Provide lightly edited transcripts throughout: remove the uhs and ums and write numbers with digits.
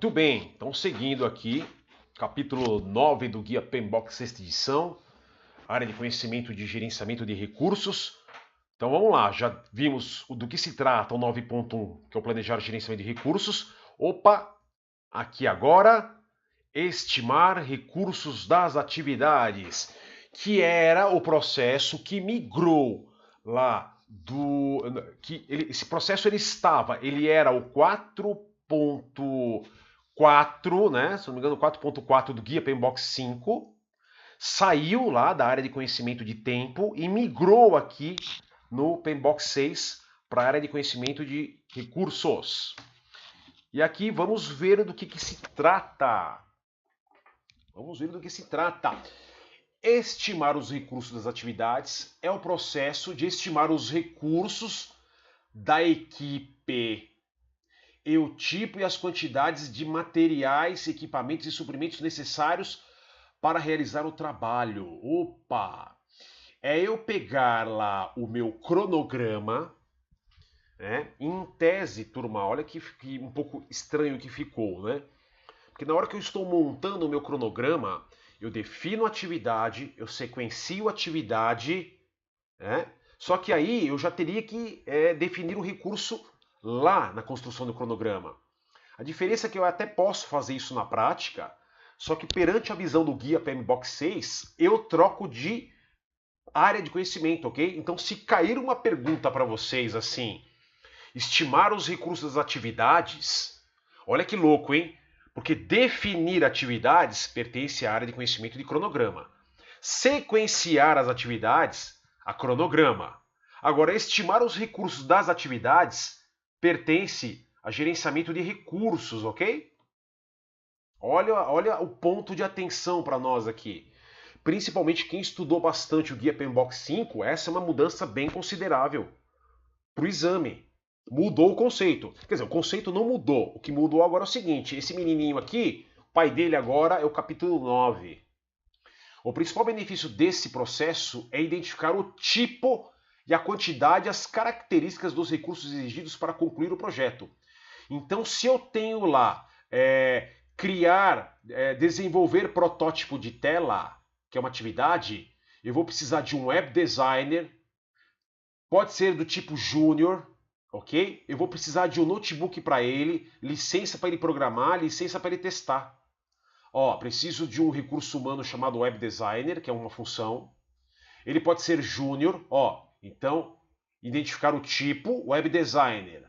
Muito bem, então seguindo aqui, capítulo 9 do Guia PMBOK, sexta edição, área de conhecimento de gerenciamento de recursos. Então vamos lá, já vimos do que se trata o 9.1, que é o planejar gerenciamento de recursos. Opa, aqui agora, estimar recursos das atividades, que era o processo que migrou lá do... esse processo ele era o 4.4, né? Se não me engano, 4.4 do Guia PMBOK 5, saiu lá da área de conhecimento de tempo e migrou aqui no PMBOK 6 para a área de conhecimento de recursos. E aqui vamos ver do que se trata. Vamos ver do que se trata. Estimar os recursos das atividades é o processo de estimar os recursos da equipe e o tipo e as quantidades de materiais, equipamentos e suprimentos necessários para realizar o trabalho. Opa! É eu pegar lá o meu cronograma, né? Em tese, turma, olha que um pouco estranho que ficou, né? Porque na hora que eu estou montando o meu cronograma, eu defino a atividade, eu sequencio a atividade, né? Só que aí eu já teria que definir o recurso lá na construção do cronograma. A diferença é que eu até posso fazer isso na prática, só que perante a visão do Guia PMBOK 6, eu troco de área de conhecimento, ok? Então, se cair uma pergunta para vocês assim, estimar os recursos das atividades, olha que louco, hein? Porque definir atividades pertence à área de conhecimento de cronograma. Sequenciar as atividades, a cronograma. Agora, estimar os recursos das atividades pertence a gerenciamento de recursos, ok? Olha o ponto de atenção para nós aqui. Principalmente quem estudou bastante o Guia PMBOK 5, essa é uma mudança bem considerável para o exame. Mudou o conceito. Quer dizer, o conceito não mudou. O que mudou agora é o seguinte, esse menininho aqui, o pai dele agora é o capítulo 9. O principal benefício desse processo é identificar o tipo e a quantidade, as características dos recursos exigidos para concluir o projeto. Então, se eu tenho lá desenvolver protótipo de tela, que é uma atividade, eu vou precisar de um web designer, pode ser do tipo júnior, ok? Eu vou precisar de um notebook para ele, licença para ele programar, licença para ele testar. Ó, preciso de um recurso humano chamado web designer, que é uma função. Ele pode ser júnior, ó, então identificar o tipo web designer,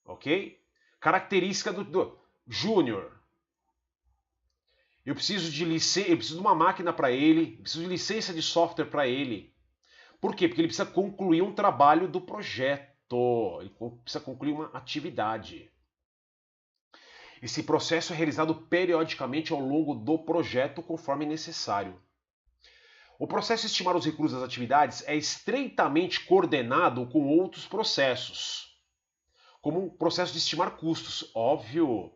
ok? Característica do júnior. Eu preciso de uma máquina para ele, eu preciso de licença de software para ele. Por quê? Porque ele precisa concluir um trabalho do projeto, ele precisa concluir uma atividade. Esse processo é realizado periodicamente ao longo do projeto, conforme necessário. O processo de estimar os recursos das atividades é estreitamente coordenado com outros processos, como o processo de estimar custos, óbvio.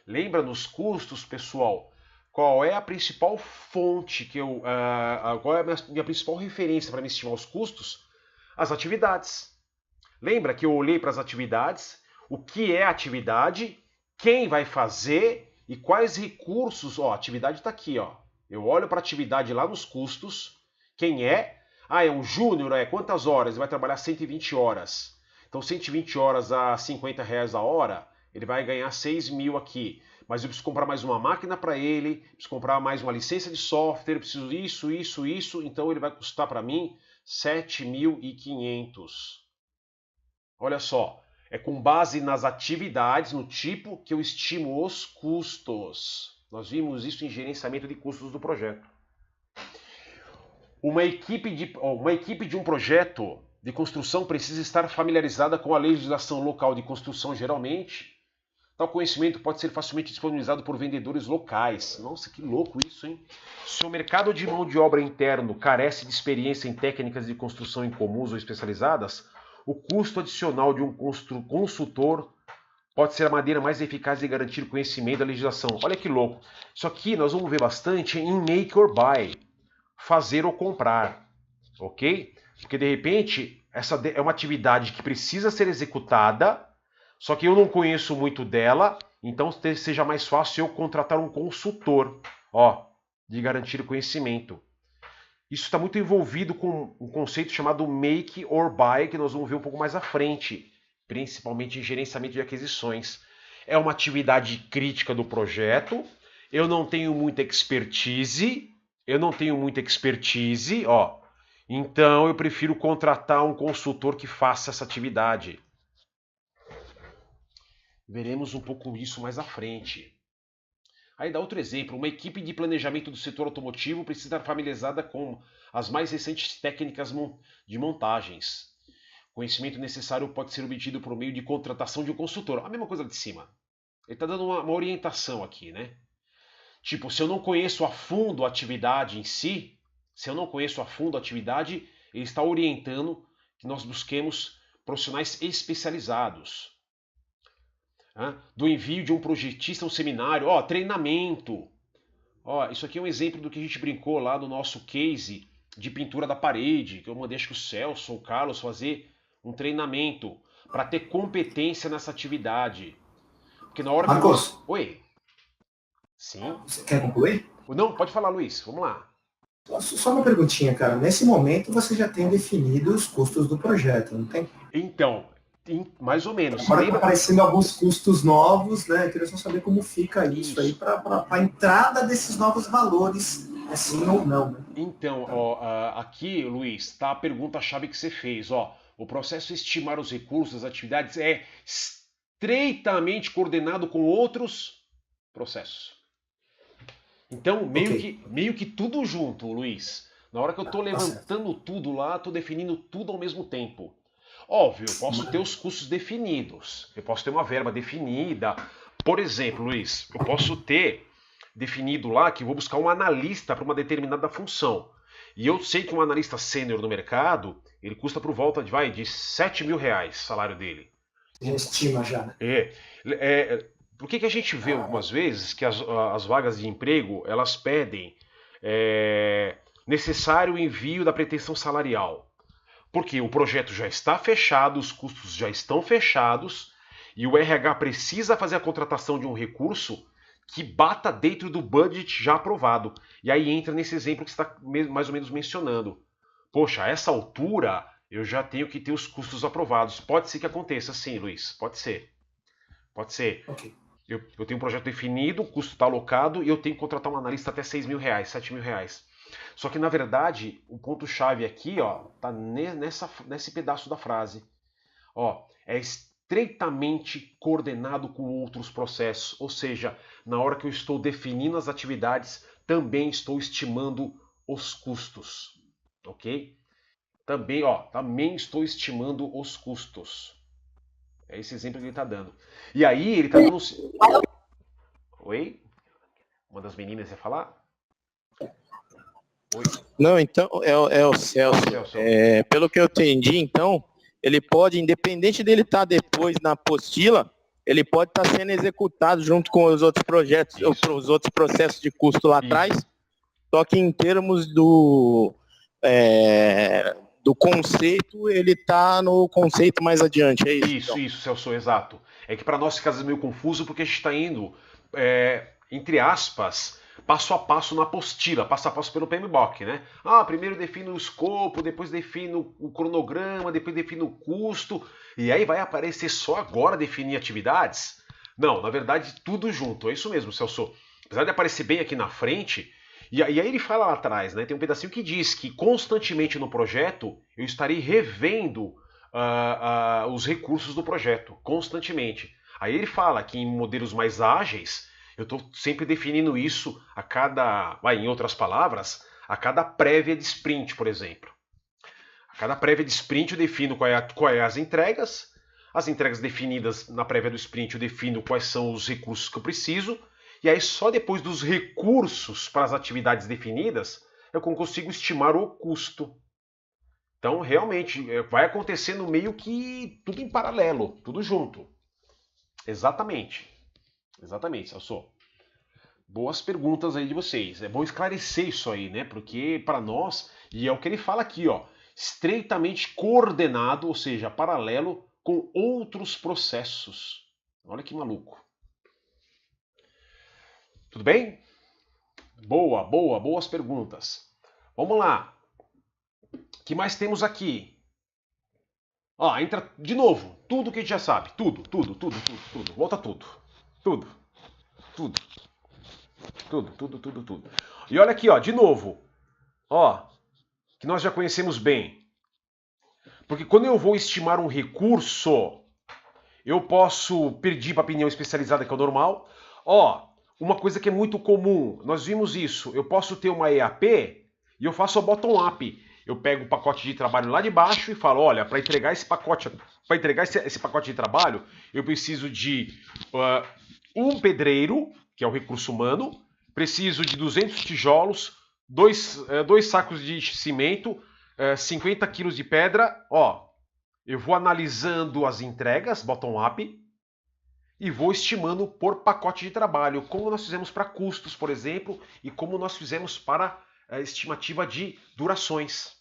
Lembra nos custos, pessoal? Qual é a principal fonte qual é a minha principal referência para me estimar os custos? As atividades. Lembra que eu olhei para as atividades, o que é a atividade, quem vai fazer e quais recursos. Ó, a atividade está aqui, ó. Eu olho para a atividade lá nos custos, quem é? Ah, é um júnior, quantas horas? Ele vai trabalhar 120 horas. Então 120 horas a R$50 a hora, ele vai ganhar 6.000 aqui. Mas eu preciso comprar mais uma máquina para ele, preciso comprar mais uma licença de software, preciso isso, então ele vai custar para mim 7.500. Olha só, é com base nas atividades, no tipo, que eu estimo os custos. Nós vimos isso em gerenciamento de custos do projeto. Uma equipe de um projeto de construção precisa estar familiarizada com a legislação local de construção, geralmente. Tal conhecimento pode ser facilmente disponibilizado por vendedores locais. Nossa, que louco isso, hein? Se o mercado de mão de obra interno carece de experiência em técnicas de construção incomuns ou especializadas, o custo adicional de um consultor pode ser a maneira mais eficaz de garantir conhecimento da legislação. Olha que louco. Isso aqui nós vamos ver bastante em make or buy. Fazer ou comprar. Ok? Porque de repente, essa é uma atividade que precisa ser executada, só que eu não conheço muito dela, então seja mais fácil eu contratar um consultor, ó, de garantir o conhecimento. Isso está muito envolvido com um conceito chamado make or buy, que nós vamos ver um pouco mais à frente, principalmente em gerenciamento de aquisições. É uma atividade crítica do projeto, eu não tenho muita expertise, ó, então eu prefiro contratar um consultor que faça essa atividade. Veremos um pouco isso mais à frente. Aí dá outro exemplo, uma equipe de planejamento do setor automotivo precisa estar familiarizada com as mais recentes técnicas de montagens. O conhecimento necessário pode ser obtido por meio de contratação de um consultor. A mesma coisa de cima. Ele está dando uma orientação aqui, né? Tipo, se eu não conheço a fundo a atividade em si, ele está orientando que nós busquemos profissionais especializados. Do envio de um projetista a um seminário, ó, treinamento. Ó, isso aqui é um exemplo do que a gente brincou lá no nosso case de pintura da parede, que eu mandei acho que o Celso ou o Carlos fazer um treinamento para ter competência nessa atividade. Porque na hora Marcos, que Oi. Sim. Você quer concluir? Não, pode falar, Luiz. Vamos lá. Só uma perguntinha, cara. Nesse momento você já tem definido os custos do projeto, não tem? Então, mais ou menos. Agora estão aparecendo alguns custos novos, né? Eu queria só saber como fica isso aí para a entrada desses novos valores, assim ou não. Né? Então, ó, aqui, Luiz, está a pergunta-chave que você fez. Ó, o processo de estimar os recursos das atividades é estreitamente coordenado com outros processos. Então, meio que tudo junto, Luiz. Na hora que eu estou levantando tudo lá, estou definindo tudo ao mesmo tempo. Óbvio, eu posso ter os custos definidos. Eu posso ter uma verba definida. Por exemplo, Luiz, eu posso ter definido lá que eu vou buscar um analista para uma determinada função. E eu sei que um analista sênior no mercado, ele custa por volta de 7 mil reais o salário dele. Já estima já, né? Por que a gente vê algumas vezes que as vagas de emprego, elas pedem necessário envio da pretensão salarial? Porque o projeto já está fechado, os custos já estão fechados e o RH precisa fazer a contratação de um recurso que bata dentro do budget já aprovado. E aí entra nesse exemplo que você está mais ou menos mencionando. Poxa, a essa altura eu já tenho que ter os custos aprovados. Pode ser que aconteça, sim, Luiz. Pode ser. Pode ser. Okay. Eu tenho um projeto definido, o custo está alocado e eu tenho que contratar um analista até 6 mil reais, 7 mil reais. Só que, na verdade, o ponto-chave aqui, ó, tá nesse pedaço da frase. Ó, é estreitamente coordenado com outros processos. Ou seja, na hora que eu estou definindo as atividades, também estou estimando os custos. Ok? Também estou estimando os custos. É esse exemplo que ele está dando. E aí, ele está dando... Oi? Uma das meninas ia falar? Oi. Não, então, é o Celso. Pelo que eu entendi, então, ele pode, independente dele estar depois na apostila, ele pode estar sendo executado junto com os outros projetos, os outros processos de custo lá atrás, só que em termos do conceito, ele está no conceito mais adiante, é isso? Isso, Celso, exato. É que para nós fica meio confuso porque a gente está indo, entre aspas, passo a passo na apostila, passo a passo pelo PMBOK, né? Primeiro defino o escopo, depois defino o cronograma, depois defino o custo, e aí vai aparecer só agora definir atividades? Não, na verdade, tudo junto, é isso mesmo, Celso. Apesar de aparecer bem aqui na frente, e aí ele fala lá atrás, né? Tem um pedacinho que diz que constantemente no projeto eu estarei revendo os recursos do projeto, constantemente. Aí ele fala que em modelos mais ágeis, eu estou sempre definindo isso a cada, em outras palavras, a cada prévia de sprint, por exemplo. A cada prévia de sprint eu defino quais as entregas definidas na prévia do sprint eu defino quais são os recursos que eu preciso, e aí só depois dos recursos para as atividades definidas eu consigo estimar o custo. Então, realmente, vai acontecendo meio que tudo em paralelo, tudo junto. Exatamente. Exatamente, Celso. Boas perguntas aí de vocês. É bom esclarecer isso aí, né? Porque para nós, e é o que ele fala aqui, ó, estreitamente coordenado, ou seja, paralelo com outros processos. Olha que maluco. Tudo bem? Boas perguntas. Vamos lá. O que mais temos aqui? Ó, entra de novo. Tudo que a gente já sabe. Tudo. Volta tudo. Tudo. E olha aqui, ó, de novo. Ó, que nós já conhecemos bem. Porque quando eu vou estimar um recurso, eu posso pedir para a opinião especializada, que é o normal. Ó, uma coisa que é muito comum, nós vimos isso. Eu posso ter uma EAP e eu faço a bottom-up. Eu pego o pacote de trabalho lá de baixo e falo, olha, para entregar esse pacote de trabalho, eu preciso de um pedreiro, que é o recurso humano, preciso de 200 tijolos, dois sacos de cimento, 50 quilos de pedra. Ó, eu vou analisando as entregas, bottom-up, e vou estimando por pacote de trabalho, como nós fizemos para custos, por exemplo, e como nós fizemos para a estimativa de durações.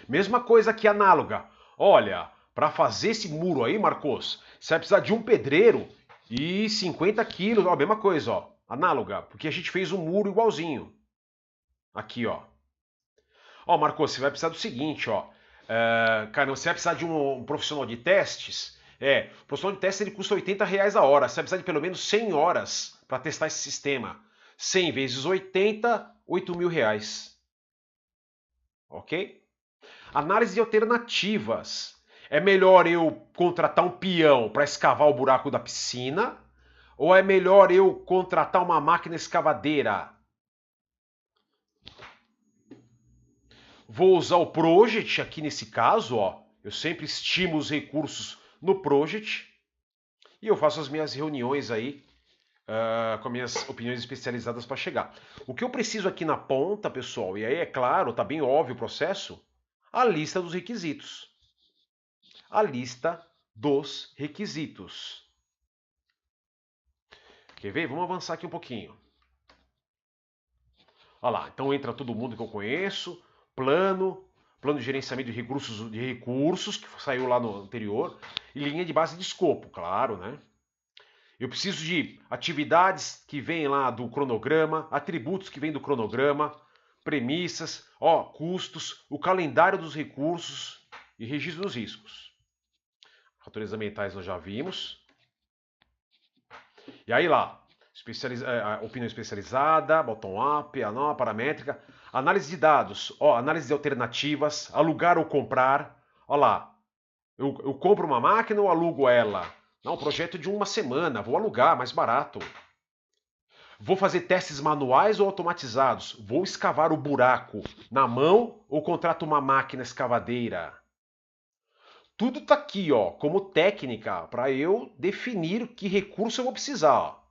Mesma coisa que análoga. Olha, para fazer esse muro aí, Marcos, você vai precisar de um pedreiro e 50 quilos, ó, mesma coisa, ó, análoga, porque a gente fez um muro igualzinho. Aqui, ó. Ó, Marcos, você vai precisar do seguinte, ó. Cara, você vai precisar de um profissional de testes. O profissional de testes ele custa R$80 a hora. Você vai precisar de pelo menos 100 horas para testar esse sistema. 100 vezes 80, R$8.000. Ok? Análise de alternativas. É melhor eu contratar um peão para escavar o buraco da piscina? Ou é melhor eu contratar uma máquina escavadeira? Vou usar o Project aqui nesse caso, ó. Eu sempre estimo os recursos no Project. E eu faço as minhas reuniões aí com as minhas opiniões especializadas para chegar. O que eu preciso aqui na ponta, pessoal, e aí é claro, tá bem óbvio o processo, a lista dos requisitos. A lista dos requisitos. Quer ver? Vamos avançar aqui um pouquinho. Olha lá, então entra todo mundo que eu conheço. Plano de gerenciamento de recursos, que saiu lá no anterior, e linha de base de escopo, claro, né? Eu preciso de atividades que vêm lá do cronograma, atributos que vêm do cronograma, premissas, ó, custos, o calendário dos recursos e registro dos riscos. Fatores ambientais nós já vimos. E aí lá, opinião especializada, bottom-up, ANO, paramétrica, análise de dados, ó, análise de alternativas, alugar ou comprar. Ó lá, eu compro uma máquina ou alugo ela? Não, projeto de uma semana, vou alugar, mais barato. Vou fazer testes manuais ou automatizados? Vou escavar o buraco na mão ou contrato uma máquina escavadeira? Tudo tá aqui, ó, como técnica para eu definir que recurso eu vou precisar, ó.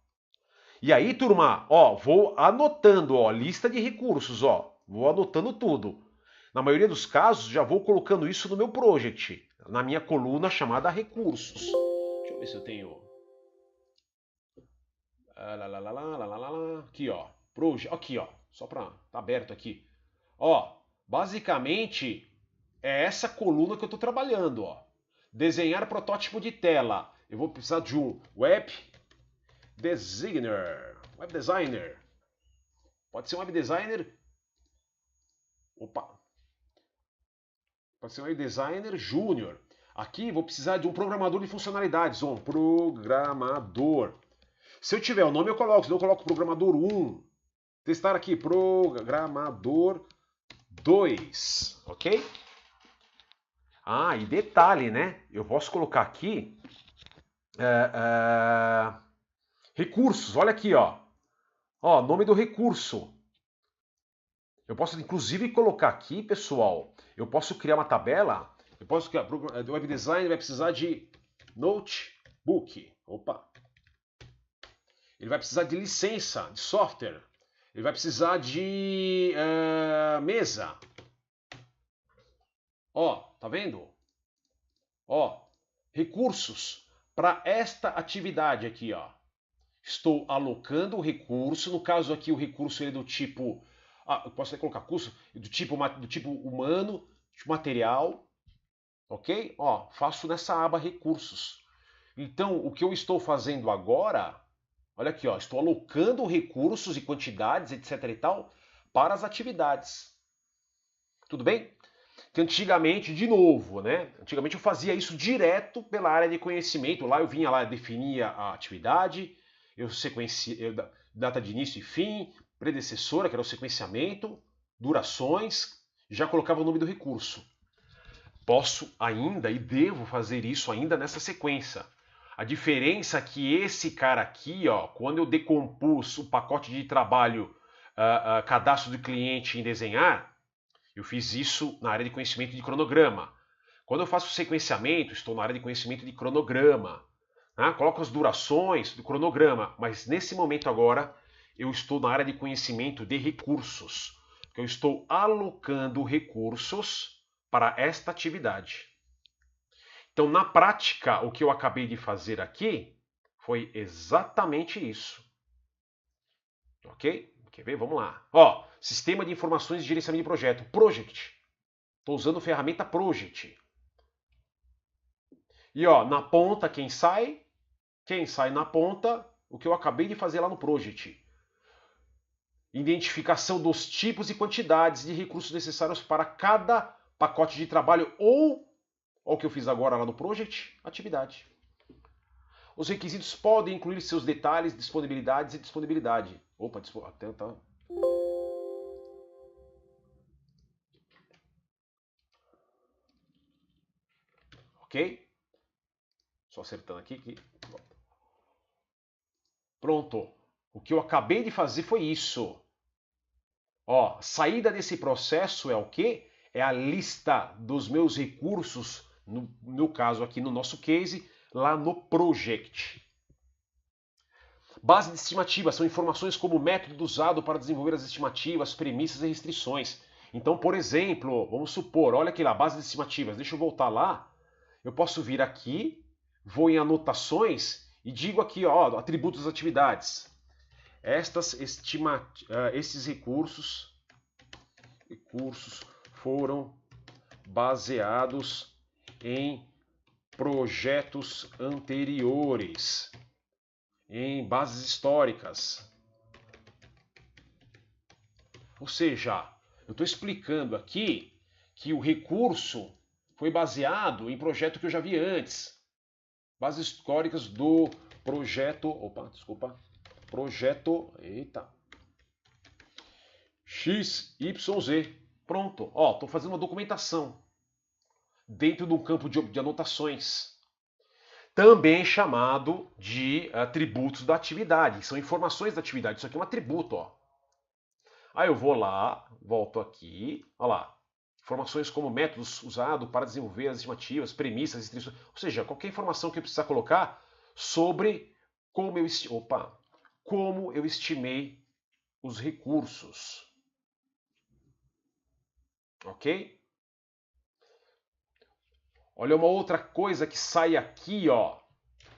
E aí, turma, ó, vou anotando, ó, lista de recursos, ó, vou anotando tudo. Na maioria dos casos, já vou colocando isso no meu project, na minha coluna chamada recursos. Deixa eu ver se eu tenho. Aqui, ó, project, aqui, ó, só para tá aberto aqui. Ó, basicamente é essa coluna que eu estou trabalhando, ó. Desenhar protótipo de tela. Eu vou precisar de um web designer. Pode ser um web designer. Opa. Pode ser um web designer júnior. Aqui vou precisar de um programador de funcionalidades. Um programador. Se eu tiver o nome eu coloco. Senão eu coloco programador 1. Testar aqui. Programador 2. Ok? Ah, e detalhe, né? Eu posso colocar aqui recursos. Olha aqui, ó. Ó, nome do recurso. Eu posso, inclusive, colocar aqui, pessoal. Eu posso criar uma tabela. Eu posso criar. O web design vai precisar de notebook. Opa. Ele vai precisar de licença de software. Ele vai precisar de mesa. Ó, tá vendo? Ó, recursos para esta atividade aqui, ó. Estou alocando o recurso. No caso aqui, o recurso ele é do tipo... eu posso até colocar curso do tipo humano, tipo material. Ok? Ó, faço nessa aba recursos. Então, o que eu estou fazendo agora Olha aqui, ó, estou alocando recursos e quantidades, etc. e tal, para as atividades. Tudo bem? Que antigamente, de novo, né? Antigamente eu fazia isso direto pela área de conhecimento. Lá eu vinha lá, definia a atividade, eu sequencia data de início e fim, predecessora, que era o sequenciamento, durações, já colocava o nome do recurso. Posso ainda e devo fazer isso ainda nessa sequência. A diferença é que esse cara aqui, ó, quando eu decompus o pacote de trabalho cadastro do cliente em desenhar, eu fiz isso na área de conhecimento de cronograma. Quando eu faço sequenciamento, estou na área de conhecimento de cronograma. Né? Coloco as durações do cronograma, mas nesse momento agora eu estou na área de conhecimento de recursos. Que eu estou alocando recursos para esta atividade. Então, na prática, o que eu acabei de fazer aqui foi exatamente isso. Ok? Quer ver? Vamos lá. Ó, Sistema de Informações de Gerenciamento de Projeto, Project. Estou usando a ferramenta Project. E ó, na ponta, quem sai na ponta, o que eu acabei de fazer lá no Project. Identificação dos tipos e quantidades de recursos necessários para cada pacote de trabalho ou o que eu fiz agora lá no Project, atividade. Os requisitos podem incluir seus detalhes, disponibilidades e disponibilidade. Opa, até tá. Ok? Só acertando aqui. Pronto. O que eu acabei de fazer foi isso. Ó, saída desse processo é o quê? É a lista dos meus recursos, no caso aqui no nosso case, lá no Project. Base de estimativas são informações como o método usado para desenvolver as estimativas, premissas e restrições. Então, por exemplo, vamos supor, olha aqui lá, base de estimativas, deixa eu voltar lá. Eu posso vir aqui, vou em anotações e digo aqui, ó, atributos das atividades. Esses recursos foram baseados em projetos anteriores, em bases históricas. Ou seja, eu estou explicando aqui que o recurso foi baseado em projeto que eu já vi antes. Bases históricas do projeto... Projeto... XYZ. Pronto. Ó, estou fazendo uma documentação dentro do campo de anotações. Também chamado de atributos da atividade. São informações da atividade. Isso aqui é um atributo, ó. Aí eu vou lá, volto aqui, olha lá. Informações como métodos usados para desenvolver as estimativas, premissas, restrições. Ou seja, qualquer informação que eu precisar colocar sobre como eu estimei os recursos. Ok? Olha uma outra coisa que sai aqui, ó.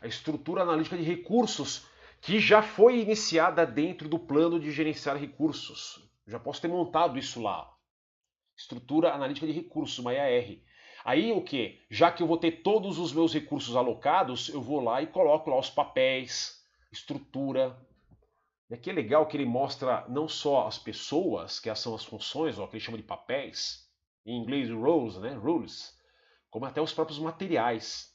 A estrutura analítica de recursos que já foi iniciada dentro do plano de gerenciar recursos. Eu já posso ter montado isso lá. Estrutura analítica de recursos, uma EAR. Aí o que? Já que eu vou ter todos os meus recursos alocados, eu vou lá e coloco lá os papéis, estrutura. E aqui é legal que ele mostra não só as pessoas, que são as funções, ó, que ele chama de papéis, em inglês roles, né? Rules, como até os próprios materiais.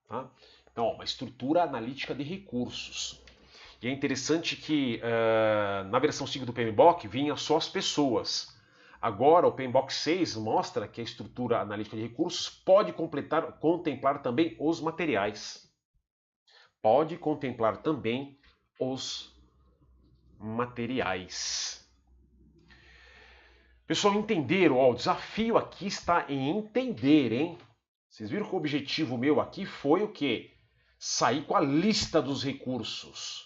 Tá? Então, ó, uma estrutura analítica de recursos. E é interessante que na versão 5 do PMBOK vinha só as pessoas. Agora o PMBOK 6 mostra que a estrutura analítica de recursos pode contemplar também os materiais. Pode contemplar também os materiais. Pessoal, entenderam? Ó, o desafio aqui está em entender, hein? Vocês viram que o objetivo meu aqui foi o quê? Sair com a lista dos recursos.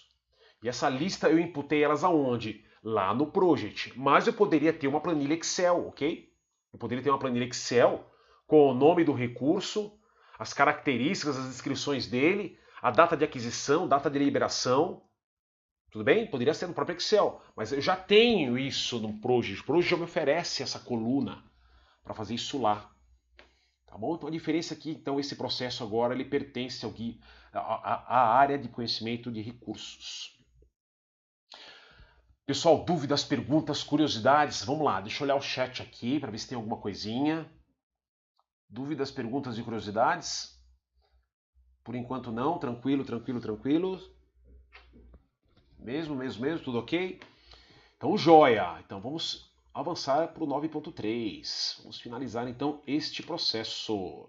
E essa lista eu imputei elas aonde? Lá no Project. Mas eu poderia ter uma planilha Excel, ok? Eu poderia ter uma planilha Excel com o nome do recurso, as características, as descrições dele, a data de aquisição, data de liberação. Tudo bem? Poderia ser no próprio Excel. Mas eu já tenho isso no Project. O Project já me oferece essa coluna para fazer isso lá. Tá bom? Então a diferença aqui, então esse processo agora ele pertence à área de conhecimento de recursos. Pessoal, dúvidas, perguntas, curiosidades? Vamos lá, deixa eu olhar o chat aqui para ver se tem alguma coisinha. Dúvidas, perguntas e curiosidades? Por enquanto não, tranquilo, tranquilo, tranquilo. Mesmo, tudo ok? Então, joia! Então vamos avançar para o 9.3. Vamos finalizar então este processo.